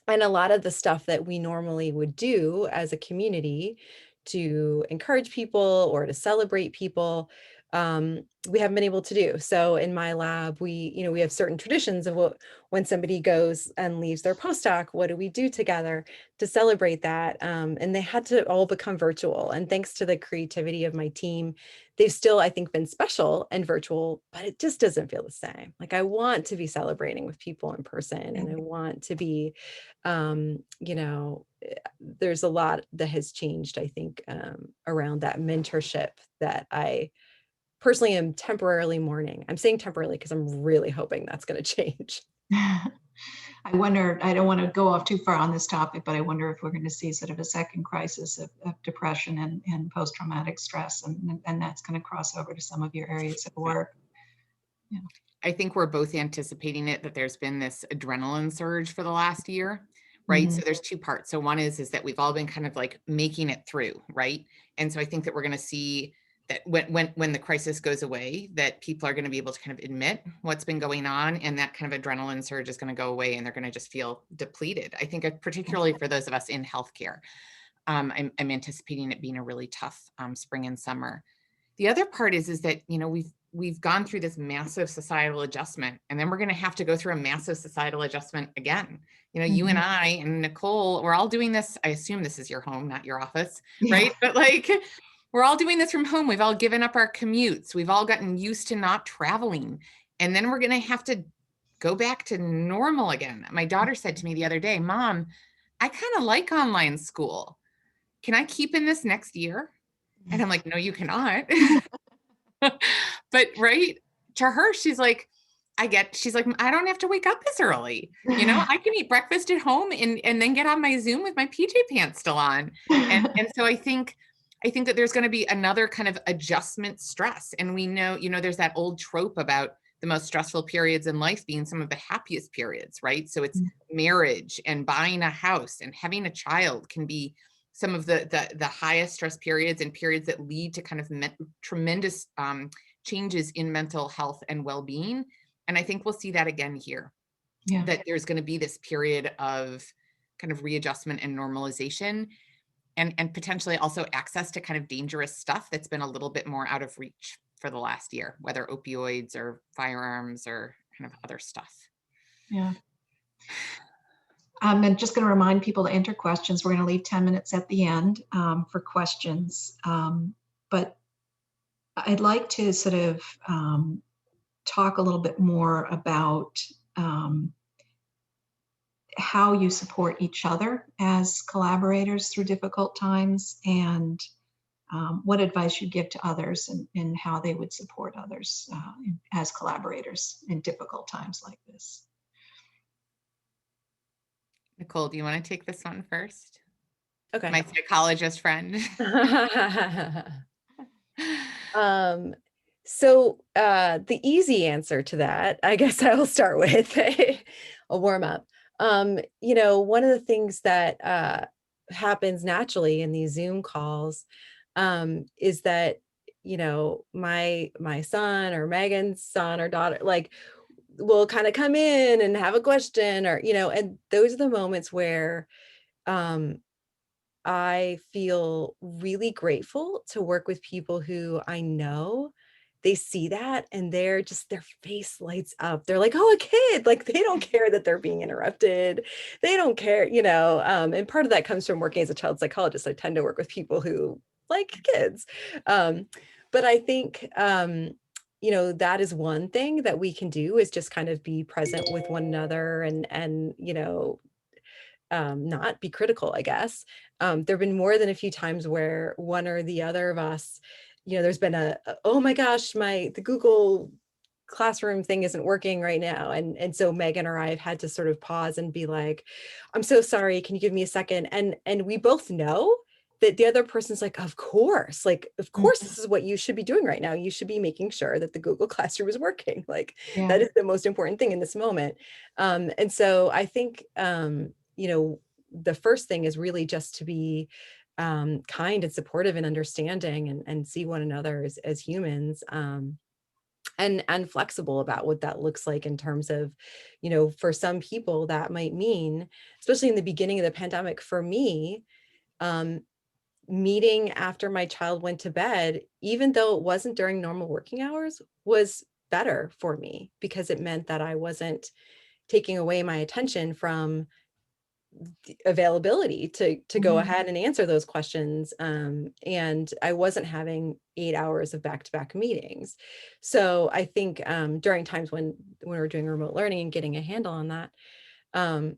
And a lot of the stuff that we normally would do as a community to encourage people or to celebrate people, we haven't been able to do. So in my lab, we have certain traditions of when somebody goes and leaves their postdoc, what do we do together to celebrate that? And they had to all become virtual. And thanks to the creativity of my team, they've still, I think, been special and virtual, but it just doesn't feel the same. Like, I want to be celebrating with people in person, and I want to be, there's a lot that has changed, I think, around that mentorship that I personally am temporarily mourning. I'm saying temporarily because I'm really hoping that's going to change. I wonder, I don't want to go off too far on this topic, but I wonder if we're going to see sort of a second crisis of depression and post-traumatic stress, and that's going to cross over to some of your areas of work. Yeah. I think we're both anticipating it, that there's been this adrenaline surge for the last year, right? Mm-hmm. So there's two parts. So one is that we've all been kind of like making it through, right? And so I think that we're going to see that when the crisis goes away, that people are going to be able to kind of admit what's been going on, and that kind of adrenaline surge is going to go away, and they're going to just feel depleted. I think particularly for those of us in healthcare, I'm anticipating it being a really tough spring and summer. The other part is that, we've gone through this massive societal adjustment, and then we're going to have to go through a massive societal adjustment again. You and I and Nicole, we're all doing this. I assume this is your home, not your office, right? But like, we're all doing this from home. We've all given up our commutes. We've all gotten used to not traveling. And then we're going to have to go back to normal again. My daughter said to me the other day, Mom, I kind of like online school. Can I keep in this next year? And I'm like, no, you cannot. But right to her, she's like, I don't have to wake up this early. I can eat breakfast at home and then get on my Zoom with my PJ pants still on. And so I think that there's going to be another kind of adjustment stress. And we know, there's that old trope about the most stressful periods in life being some of the happiest periods, right? So it's marriage and buying a house and having a child can be some of the highest stress periods, and periods that lead to kind of tremendous changes in mental health and well-being. And I think we'll see that again here, that there's going to be this period of kind of readjustment and normalization, and potentially also access to kind of dangerous stuff that's been a little bit more out of reach for the last year, whether opioids or firearms or kind of other stuff. Yeah. I'm just going to remind people to enter questions. We're going to leave 10 minutes at the end for questions. But I'd like to sort of talk a little bit more about how you support each other as collaborators through difficult times, and what advice you give to others and how they would support others as collaborators in difficult times like this. Nicole, do you want to take this one first? Okay. My psychologist friend. So the easy answer to that, I guess I will start with a warm up. One of the things that happens naturally in these Zoom calls is that, my son or Megan's son or daughter, like, will kind of come in and have a question, or, and those are the moments where I feel really grateful to work with people who I know they see that and their face lights up. They're like, oh, a kid, like they don't care that they're being interrupted. They don't care, and part of that comes from working as a child psychologist. I tend to work with people who like kids. But I think, that is one thing that we can do, is just kind of be present with one another and not be critical, I guess. There've been more than a few times where one or the other of us, there's been oh my gosh, the Google Classroom thing isn't working right now. And so Megan or I have had to sort of pause and be like, I'm so sorry, can you give me a second? And we both know that the other person's like, of course, this is what you should be doing right now. You should be making sure that the Google Classroom is working. Like, Yeah. that is the most important thing in this moment. And so I think, the first thing is really just to be kind and supportive and understanding, and see one another as humans, and flexible about what that looks like in terms of, for some people that might mean, especially in the beginning of the pandemic, for me, meeting after my child went to bed, even though it wasn't during normal working hours, was better for me, because it meant that I wasn't taking away my attention from the availability to go ahead and answer those questions. And I wasn't having 8 hours of back-to-back meetings. So I think during times when we're doing remote learning and getting a handle on that. And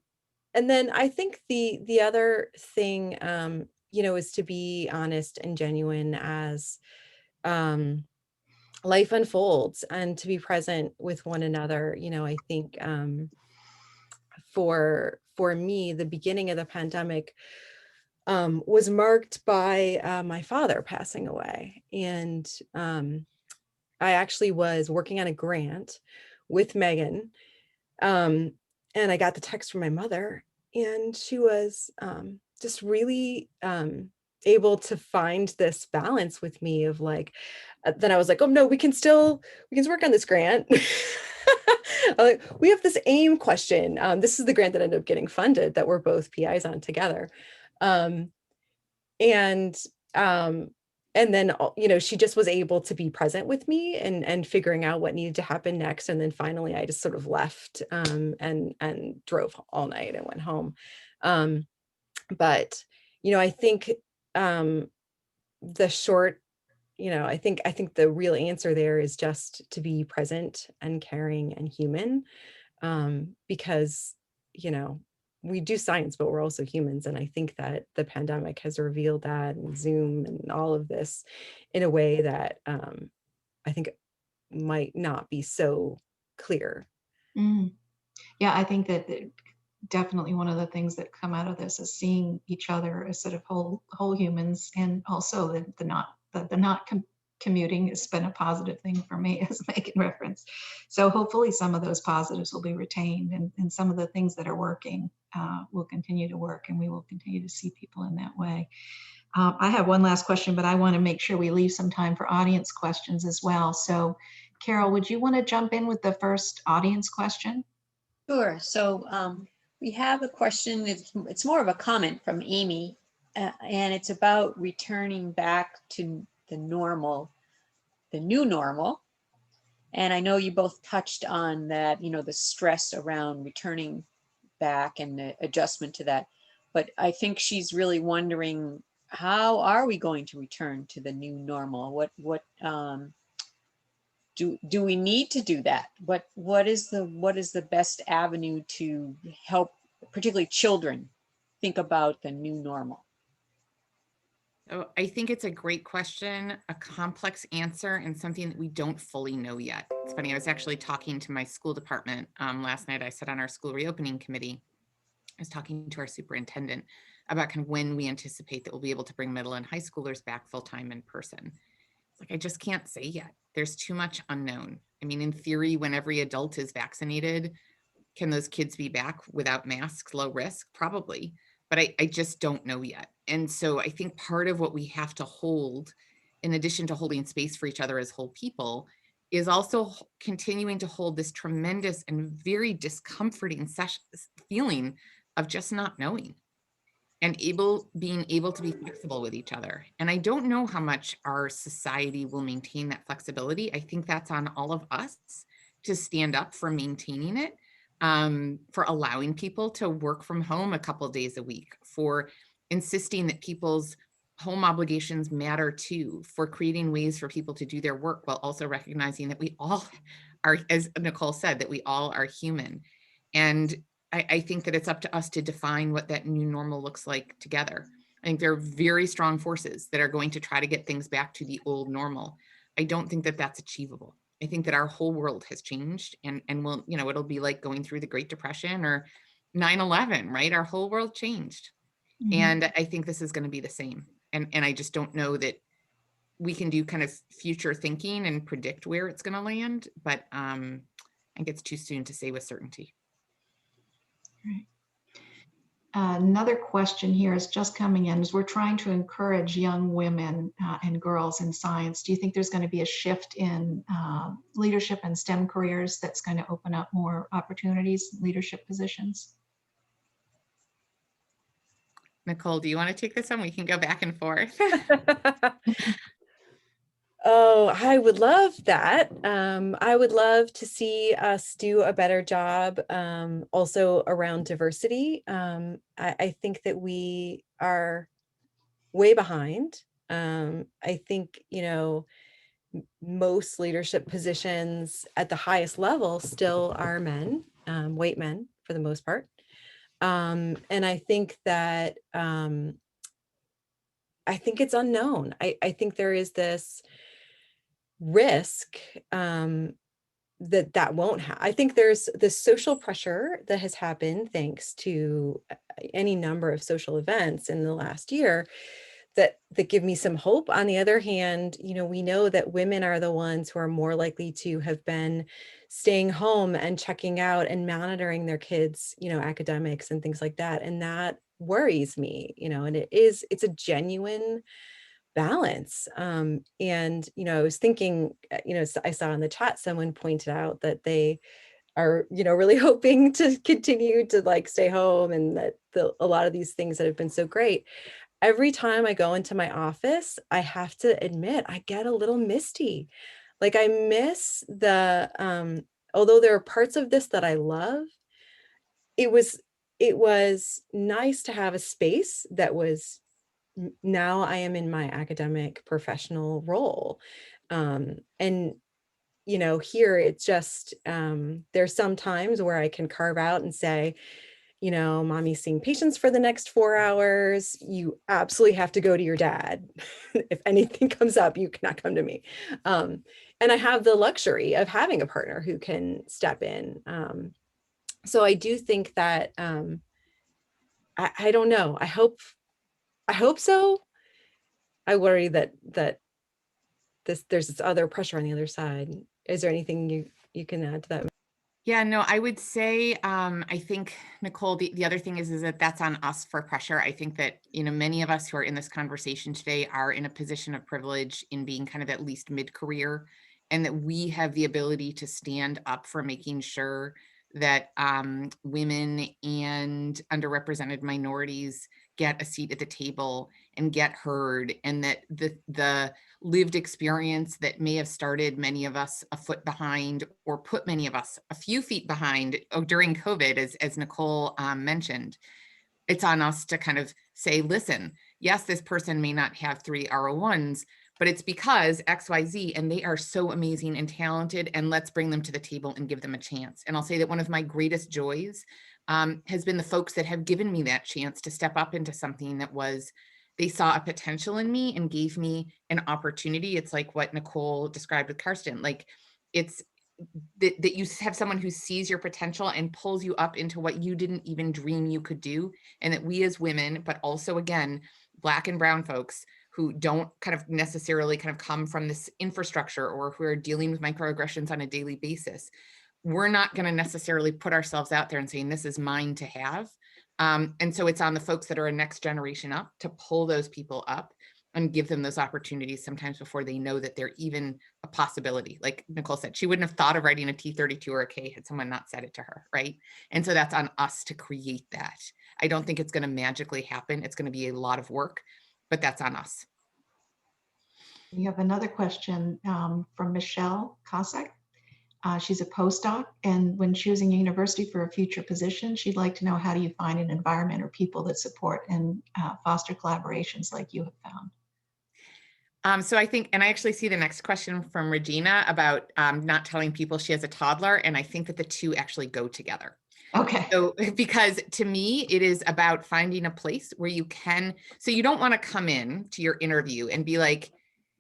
then I think the other thing, is to be honest and genuine as life unfolds, and to be present with one another. I think for me, the beginning of the pandemic was marked by my father passing away. And I actually was working on a grant with Megan. And I got the text from my mother, and she was just really able to find this balance with me of like, then I was like, oh no, we can work on this grant. Like, we have this AIM question. This is the grant that ended up getting funded that we're both PIs on together. Um, and then, she just was able to be present with me and figuring out what needed to happen next. And then finally, I just sort of left and drove all night and went home. But, I think the short, I think the real answer there is just to be present and caring and human, because, we do science, but we're also humans. And I think that the pandemic has revealed that, and Zoom and all of this, in a way that I think might not be so clear. Yeah, I think that definitely one of the things that come out of this is seeing each other as sort of whole humans, and also the not commuting has been a positive thing for me, as Megan referenced. So hopefully some of those positives will be retained, and some of the things that are working will continue to work, and we will continue to see people in that way. I have one last question, but I want to make sure we leave some time for audience questions as well. So Carol, would you want to jump in with the first audience question? Sure. So we have a question. It's more of a comment from Amy, and it's about returning back to the new normal. And I know you both touched on that, the stress around returning back and the adjustment to that. But I think she's really wondering, how are we going to return to the new normal? What do we need to do that? What is the best avenue to help particularly children, think about the new normal? So I think it's a great question, a complex answer, and something that we don't fully know yet. It's funny, I was actually talking to my school department last night. I sat on our school reopening committee. I was talking to our superintendent about kind of when we anticipate that we'll be able to bring middle and high schoolers back full-time in person. It's like, I just can't say yet. There's too much unknown. I mean, in theory, when every adult is vaccinated, can those kids be back without masks, low risk? Probably, but I just don't know yet. And so I think part of what we have to hold, in addition to holding space for each other as whole people, is also continuing to hold this tremendous and very discomforting feeling of just not knowing and being able to be flexible with each other. And I don't know how much our society will maintain that flexibility. I think that's on all of us to stand up for maintaining it, for allowing people to work from home a couple of days a week, for insisting that people's home obligations matter too, for creating ways for people to do their work while also recognizing that we all are, as Nicole said, that we all are human. And I think that it's up to us to define what that new normal looks like together. I think there are very strong forces that are going to try to get things back to the old normal. I don't think that that's achievable. I think that our whole world has changed, and will, you know, it'll be like going through the Great Depression or 9/11, right? Our whole world changed. And I think this is going to be the same. And I just don't know that we can do kind of future thinking and predict where it's going to land, but I think it's too soon to say with certainty. Right. Another question here is just coming in, as we're trying to encourage young women and girls in science. Do you think there's going to be a shift in leadership and STEM careers that's going to open up more opportunities, leadership positions? Nicole, do you want to take this one? We can go back and forth. Oh, I would love that. I would love to see us do a better job also around diversity. I think that we are way behind. I think, you know, most leadership positions at the highest level still are men, white men for the most part. And I think that I think it's unknown. I think there is this risk that won't happen. I think there's this social pressure that has happened thanks to any number of social events in the last year that give me some hope. On the other hand, you know, we know that women are the ones who are more likely to have been staying home and checking out and monitoring their kids, you know, academics and things like that. And that worries me, you know, and it's a genuine balance. And, you know, I was thinking, you know, I saw in the chat, someone pointed out that they are, you know, really hoping to continue to like stay home, and that a lot of these things that have been so great. Every time I go into my office, I have to admit, I get a little misty. Like I miss although there are parts of this that I love, it was nice to have a space that was, now I am in my academic professional role. And, you know, here it's just, there's some times where I can carve out and say, you know, mommy's seeing patients for the next 4 hours. You absolutely have to go to your dad. If anything comes up, you cannot come to me. And I have the luxury of having a partner who can step in. So I do think that, I don't know. I hope so. I worry that there's this other pressure on the other side. Is there anything you can add to that? Yeah, no, I would say, I think, Nicole, the other thing is that that's on us for pressure. I think that, you know, many of us who are in this conversation today are in a position of privilege in being kind of at least mid-career, and that we have the ability to stand up for making sure that women and underrepresented minorities get a seat at the table and get heard, and that the lived experience that may have started many of us a foot behind, or put many of us a few feet behind during COVID, as Nicole mentioned, it's on us to kind of say, listen, yes, this person may not have 3 R01s, but it's because XYZ, and they are so amazing and talented, and let's bring them to the table and give them a chance. And I'll say that one of my greatest joys has been the folks that have given me that chance to step up into something that was, they saw a potential in me and gave me an opportunity. It's like what Nicole described with Karsten. Like, it's that you have someone who sees your potential and pulls you up into what you didn't even dream you could do. And that we as women, but also again, Black and brown folks who don't kind of necessarily kind of come from this infrastructure or who are dealing with microaggressions on a daily basis, we're not going to necessarily put ourselves out there and saying, this is mine to have. And so it's on the folks that are a next generation up to pull those people up and give them those opportunities sometimes before they know that they're even a possibility. Like Nicole said, she wouldn't have thought of writing a T32 or a K had someone not said it to her, right? And so that's on us to create that. I don't think it's going to magically happen. It's going to be a lot of work, but that's on us. We have another question from Michelle Cossack. She's a postdoc, and when choosing a university for a future position, she'd like to know, how do you find an environment or people that support and foster collaborations like you have found? So I think, and I actually see the next question from Regina about not telling people she has a toddler. And I think that the two actually go together. Okay. So, because to me, it is about finding a place where you can, so you don't want to come in to your interview and be like,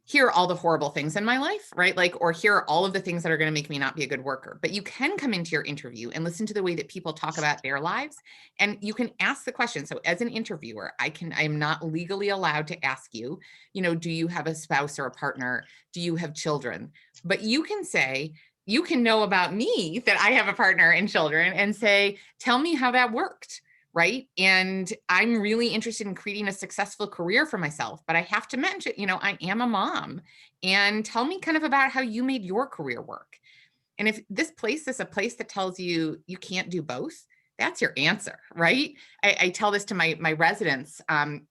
here are all the horrible things in my life, right? Like, or here are all of the things that are going to make me not be a good worker. But you can come into your interview and listen to the way that people talk about their lives. And you can ask the question. So as an interviewer, I'm not legally allowed to ask you, do you have a spouse or a partner? Do you have children? But you can say, you can know about me that I have a partner and children and say, tell me how that worked. Right. And I'm really interested in creating a successful career for myself, but I have to mention, I am a mom, and tell me kind of about how you made your career work. And if this place is a place that tells you you can't do both, that's your answer, right? I tell this to my residents,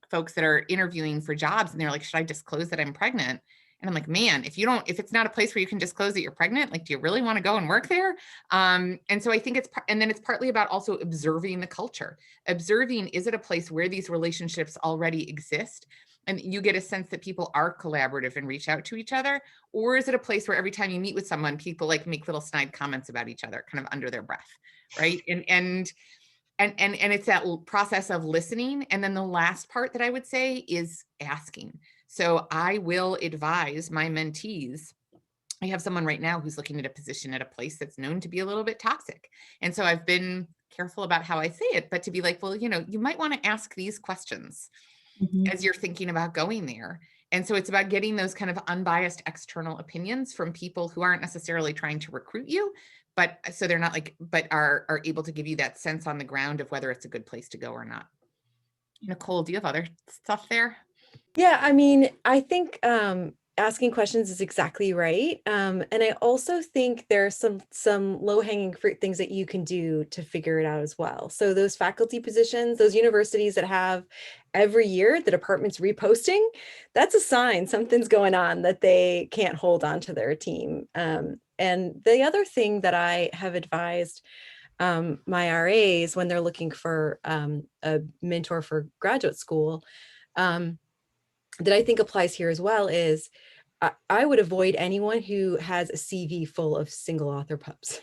folks that are interviewing for jobs, and they're like, should I disclose that I'm pregnant? And I'm like, man, if it's not a place where you can disclose that you're pregnant, like, do you really want to go and work there? And so I think it's partly about also observing the culture. Observing, is it a place where these relationships already exist? And you get a sense that people are collaborative and reach out to each other? Or is it a place where every time you meet with someone, people like make little snide comments about each other, kind of under their breath, right? And it's that process of listening. And then the last part that I would say is asking. So I will advise my mentees. I have someone right now who's looking at a position at a place that's known to be a little bit toxic. And so I've been careful about how I say it, but to be like, well, you might want to ask these questions as you're thinking about going there. And so it's about getting those kind of unbiased external opinions from people who aren't necessarily trying to recruit you, but so they're not but are able to give you that sense on the ground of whether it's a good place to go or not. Nicole, do you have other stuff there? Yeah, I mean, I think asking questions is exactly right. And I also think there are some low-hanging fruit things that you can do to figure it out as well. So those faculty positions, those universities that have every year the department's reposting, that's a sign something's going on, that they can't hold on to their team. And the other thing that I have advised my RAs when they're looking for a mentor for graduate school, that I think applies here as well, is I would avoid anyone who has a CV full of single author pups.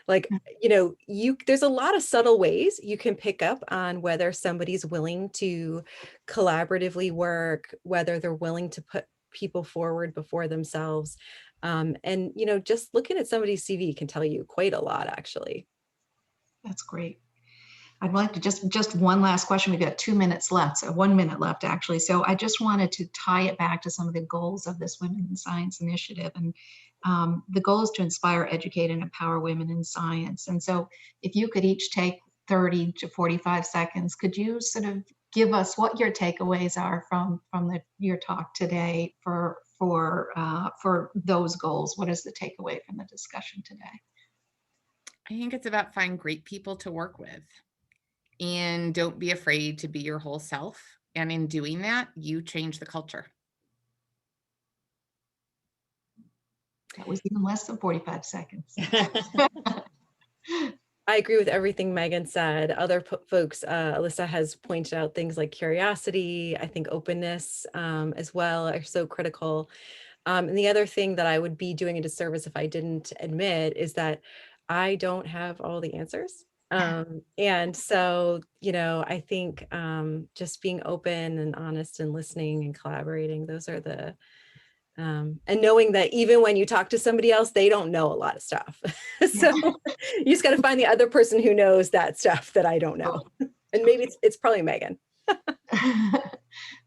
Like, there's a lot of subtle ways you can pick up on whether somebody's willing to collaboratively work, whether they're willing to put people forward before themselves. And, just looking at somebody's CV can tell you quite a lot, actually. That's great. I'd like to just one last question. We've got 2 minutes left, so 1 minute left actually. So I just wanted to tie it back to some of the goals of this Women in Science initiative. And the goal is to inspire, educate, and empower women in science. And so if you could each take 30 to 45 seconds, could you sort of give us what your takeaways are from your talk today for those goals? What is the takeaway from the discussion today? I think it's about finding great people to work with. And don't be afraid to be your whole self. And in doing that, you change the culture. That was even less than 45 seconds. I agree with everything Megan said. Other folks, Alyssa has pointed out things like curiosity. I think openness as well are so critical. And the other thing that I would be doing a disservice if I didn't admit is that I don't have all the answers. And so, I think just being open and honest and listening and collaborating, those are the, and knowing that even when you talk to somebody else, they don't know a lot of stuff. So you just got to find the other person who knows that stuff that I don't know. And maybe it's probably Megan.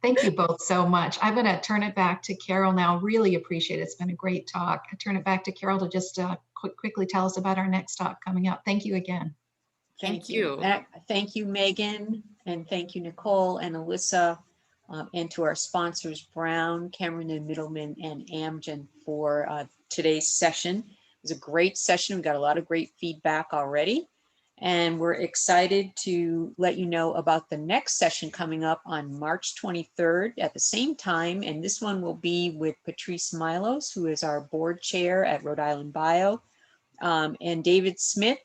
Thank you both so much. I'm going to turn it back to Carol now. Really appreciate it. It's been a great talk. I turn it back to Carol to just quickly tell us about our next talk coming up. Thank you again. Thank you. Thank you, Megan, and thank you, Nicole and Alyssa, and to our sponsors, Brown, Cameron and Mittleman, and Amgen for today's session. It was a great session. We got a lot of great feedback already, and we're excited to let you know about the next session coming up on March 23rd at the same time, and this one will be with Patrice Milos, who is our board chair at Rhode Island Bio, and David Smith,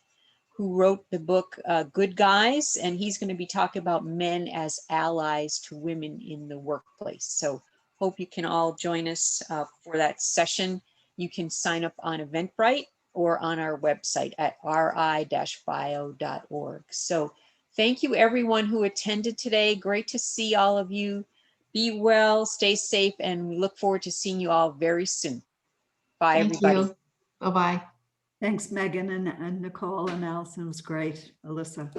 who wrote the book Good Guys, and he's going to be talking about men as allies to women in the workplace. So hope you can all join us for that session. You can sign up on Eventbrite or on our website at ri-bio.org. So thank you everyone who attended today. Great to see all of you. Be well, stay safe, and we look forward to seeing you all very soon. Bye, everybody. Bye-bye. Thanks, Megan and Nicole and Allison. It was great. Alyssa.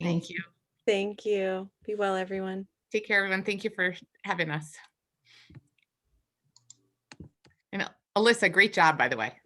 Thank you. Thank you. Be well, everyone. Take care, everyone. Thank you for having us. And Alyssa, great job, by the way.